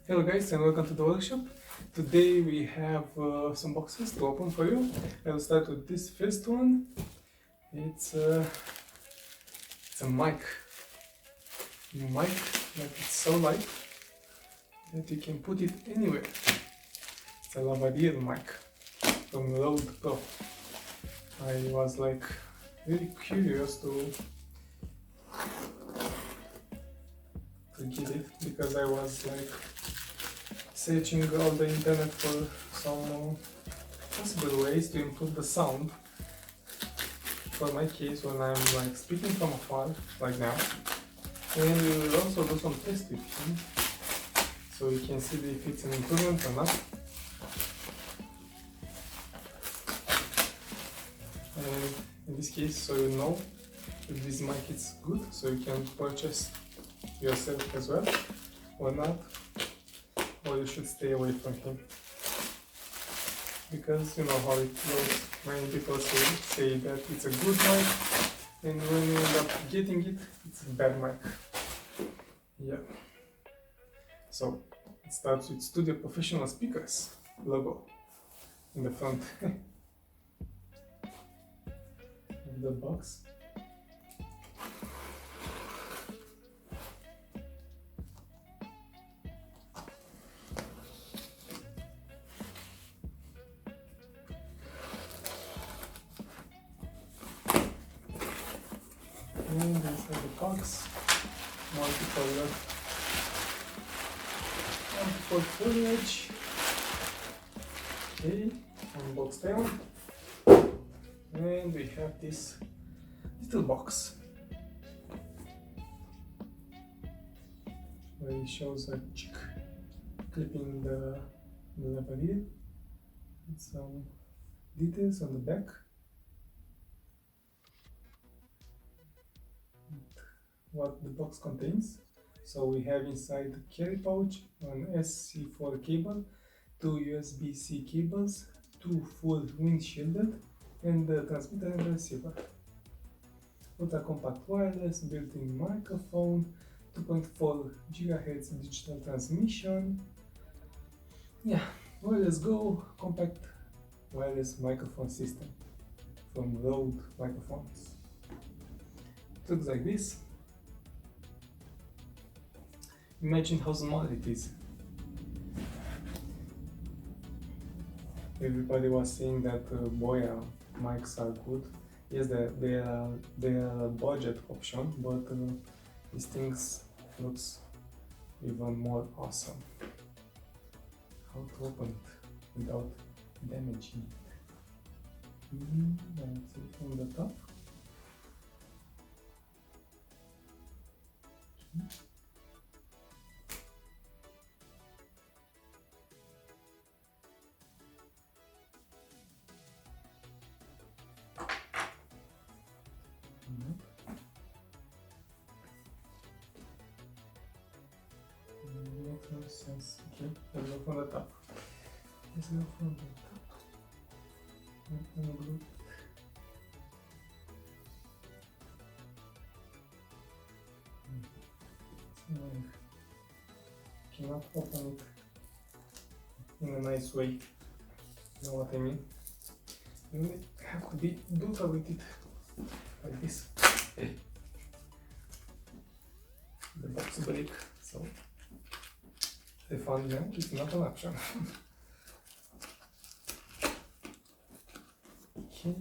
Hello guys and welcome to the workshop. Today we have some boxes to open for you. I will start with this first one. It's a mic. That it's so light that you can put it anywhere. It's a lavalier mic from Rode Pro. I was like very curious to get it because I was like searching all the internet for some possible ways to improve the sound for my case when I'm like speaking from afar like now, and we will also do some tests with him so we can see if it's an improvement or not. And in this case, so you know if this mic is good, so you can purchase yourself as well or not, or you should stay away from him, because you know how it goes. Many people say that it's a good mic, and when you end up getting it, it's a bad mic. Yeah. So it starts with Studio Professional Speakers logo in the front of the box. And inside the box, multiple foliage. Okay, unbox them. And we have this little box where it shows a chick clipping the lavalier with some details on the back. What the box contains. So we have inside the carry pouch, an SC4 cable, 2 USB-C cables, 2 full windshielded, and the transmitter and the receiver. Ultra compact wireless, built-in microphone, 2.4 GHz digital transmission. Yeah, wireless Go compact wireless microphone system from Rode Microphones. It looks like this. Imagine how small it is. Everybody was saying that Boya mics are good. Yes, they are a budget option, but these things looks even more awesome. How to open it without damaging it? Let's see from the top. Okay. Makes no sense. Okay, let's go from the top. Let's go from the top. And glue. It's annoying. Cannot open it in a nice way. You know what I mean? You have to be brutal with it, like this. The box break, so refund them is not an option. Okay.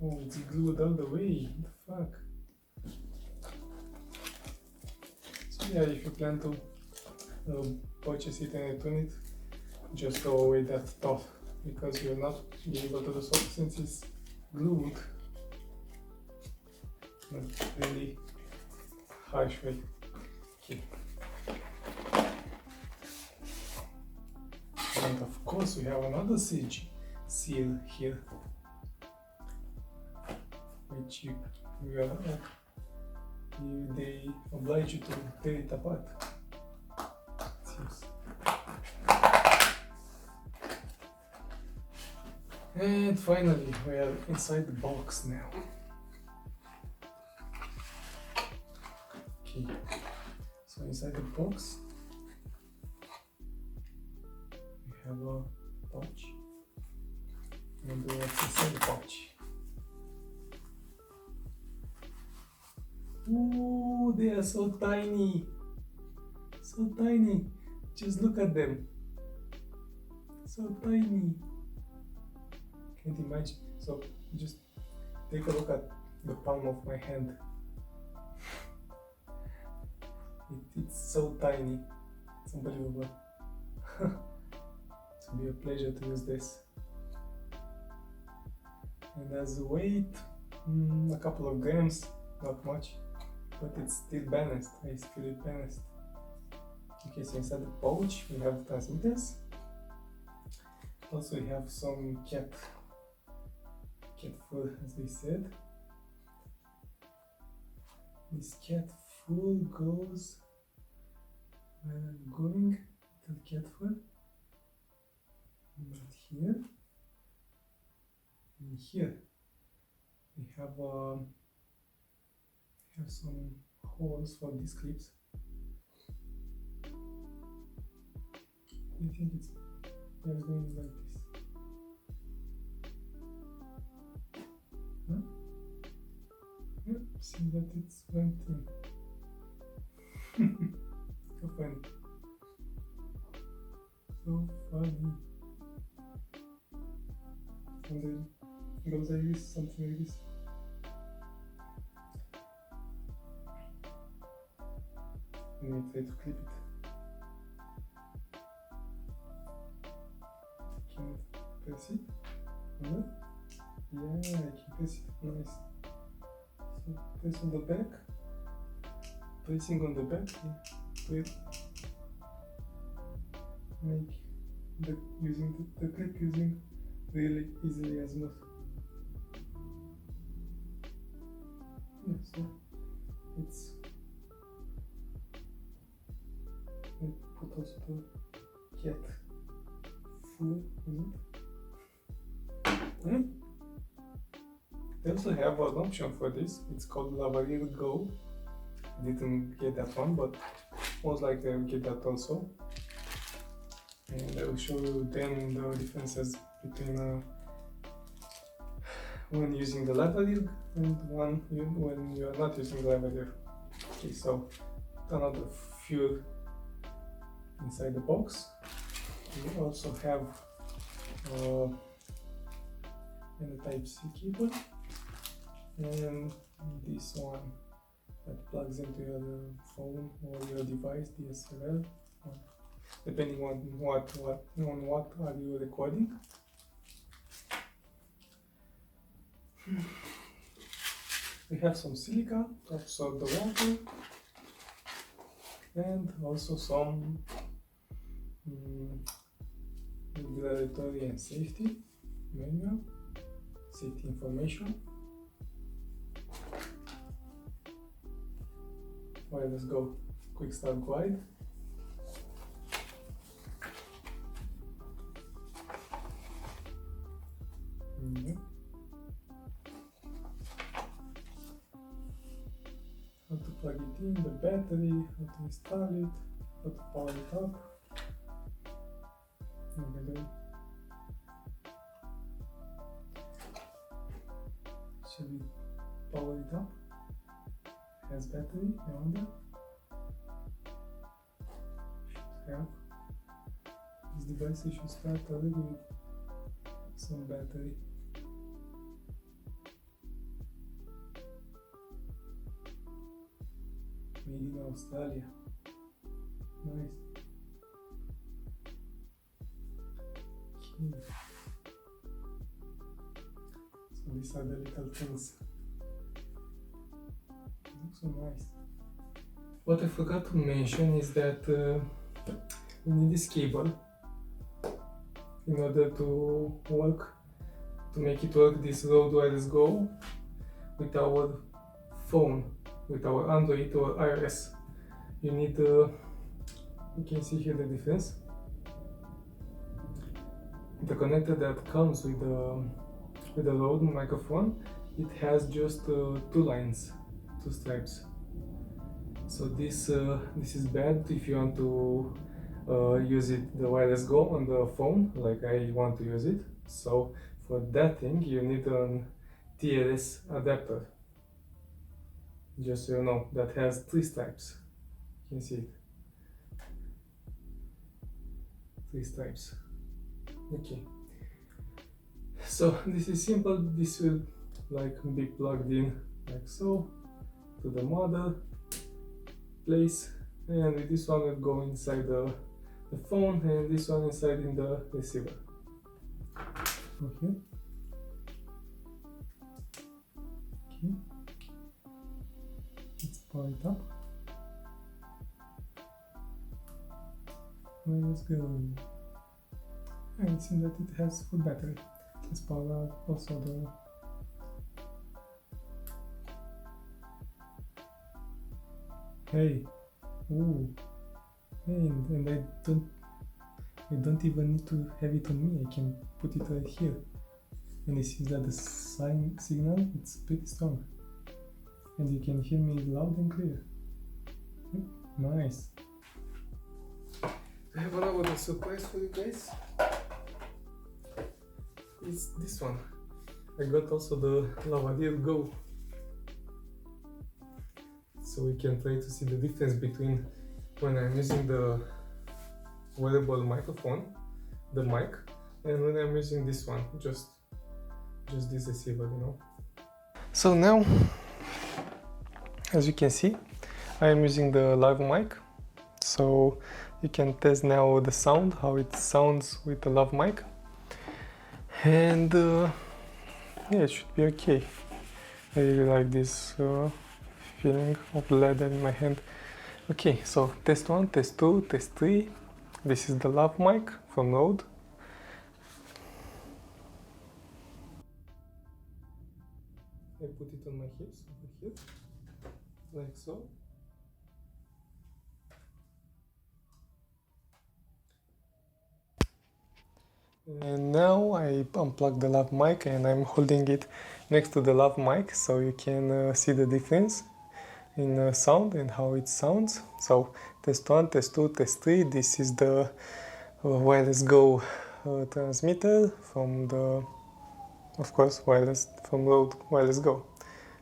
Oh, it's glued all the way. What the fuck? So yeah, if you plan to purchase it and return it, just throw away that stuff, because you're not be able to do so since it's glued. Not really harsh way. Okay. And of course we have another seal here, which they oblige you to tear it apart. And finally we are inside the box now. Okay, so inside the box we have a pouch, and what's inside the pouch? Ooh, they are so tiny, so tiny. Just look at them, so tiny. Can't imagine. So just take a look at the palm of my hand. It's so tiny. It's unbelievable. It will be a pleasure to use this. And as a weight, a couple of grams, not much, but it's still balanced. I feel it balanced. Okay, so inside the pouch we have the transmitters. Also we have some cat fur, as we said. This cat fur goes going to the cat fur, right here. And here we have some holes for these clips. I think they're going like this. Huh? Yep, see that it's went in. So funny. So funny. And then it goes like this, something like this. And we try to clip it. Can I press it? No? Yeah, I can press it. Nice. So press on the back. Pressing on the back, make using the clip using really easily and smooth. Yeah, so it's put also the cat fur in it. They also have an option for this. It's called Lavalier Go. Didn't get that one, but most likely I will get that also. And I will show you then the differences between when using the lavalier and when you are not using the lavalier. Okay, so another fuel inside the box. We also have a Type-C cable, and this one that plugs into your phone or your device, DSLR, depending on what are you recording. We have some silica to absorb the water, and also some regulatory and safety manual, safety information. Well, let's go. Quick start guide. How to plug it in, the battery, how to install it, how to power it up. Should we power it up? Has battery, I wonder. Should have. This device should start already with some battery. Made in Australia. Nice. Okay. So these are the little things. Looks so nice. What I forgot to mention is that we need this cable in order to make it work, this Rode Wireless Go, with our phone, with our Android or iOS. You need you can see here the difference. The connector that comes with the Rode microphone, it has just two lines, two stripes. So this is bad if you want to use it the wireless Go on the phone, like I want to use it. So for that thing you need an TLS adapter. Just so you know, that has 3 stripes. You can see it. 3 stripes. Okay. So this is simple. This will like be plugged in like so to the mother place, and with this one will go inside the phone, and this one inside in the receiver. Okay. Okay. Let's power it up. Let's go. And it seems that it has full battery. Let's power up also the hey. Ooh. And I don't even need to have it on me. I can put it right here. And it seems that the signal it's pretty strong. And you can hear me loud and clear. Yep. Nice. I have another surprise for you guys. It's this one. I got also the Lavalier Go. So we can try to see the difference between when I'm using the wearable microphone, the mic, and when I'm using this one, just this receiver, you know. So now, as you can see, I am using the live mic. So you can test now the sound, how it sounds with the lav mic. And yeah, it should be okay. I really like this feeling of leather in my hand. Okay, so test 1, test 2, test 3. This is the lav mic from Rode. I put it on my hips over here, like so. And now I unplugged the lav mic and I'm holding it next to the lav mic so you can see the difference in sound and how it sounds. So test 1, test 2, test 3. This is the wireless Go transmitter from the, of course, wireless from Rode Wireless Go.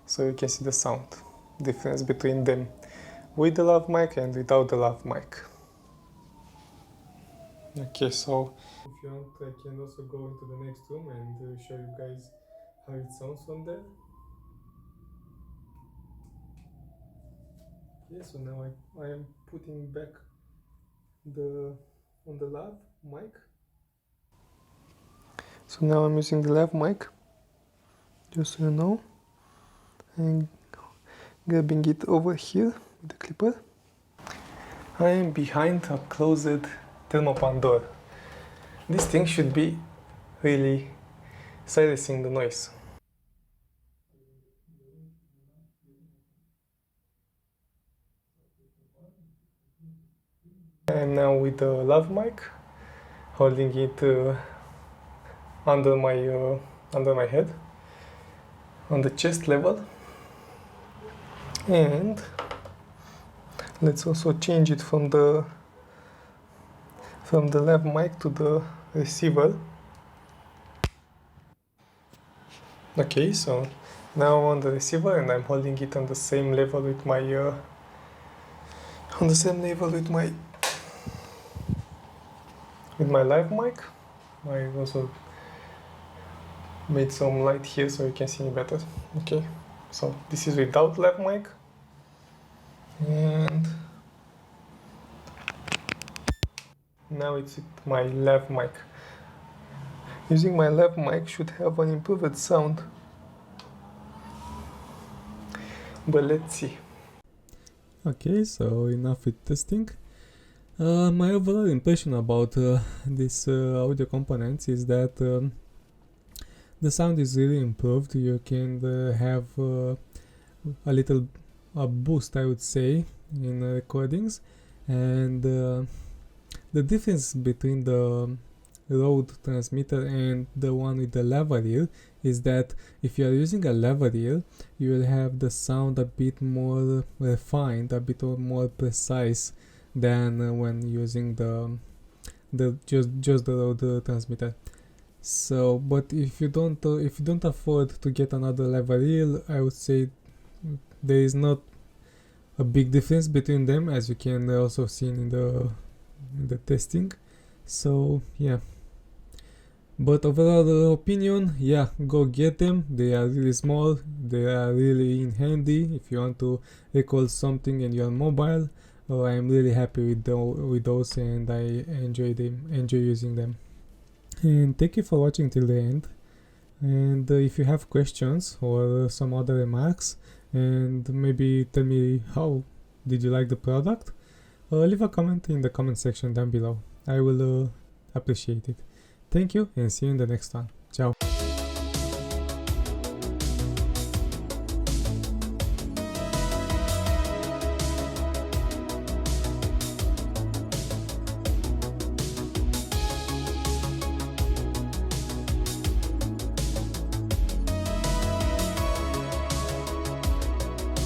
So you can see the sound difference between them with the lav mic and without the lav mic. Okay, so if you want, I can also go into the next room and show you guys how it sounds from there. Yeah, so now I am putting back on the lav mic. So now I'm using the lav mic, just so you know. I'm grabbing it over here with the clipper. I am behind a closed thermopan door. This thing should be really silencing the noise. I am now with the lav mic, holding it under my head, on the chest level, and let's also change it from the lav mic to the receiver. Okay, so now I'm on the receiver and I'm holding it on the same level with my live mic. I also made some light here so you can see me better. Okay, so this is without lav mic, and now it's with my lav mic. Using my lav mic should have an improved sound, but let's see. Okay, so enough with testing. My overall impression about this audio components is that the sound is really improved. You can have a little boost, I would say, in recordings, and the difference between the Rode transmitter and the one with the lavalier is that if you are using a lavalier, you will have the sound a bit more refined, a bit more precise than when using just the Rode transmitter. So, but if you don't afford to get another lavalier, I would say there is not a big difference between them, as you can also see in the testing. So yeah, but overall opinion, yeah, go get them. They are really small, they are really handy if you want to record something and you're mobile. I'm really happy with those, and I enjoy using them. And thank you for watching till the end. And if you have questions or some other remarks, and maybe tell me how did you like the product, leave a comment in the comment section down below. I will appreciate it. Thank you, and see you in the next one.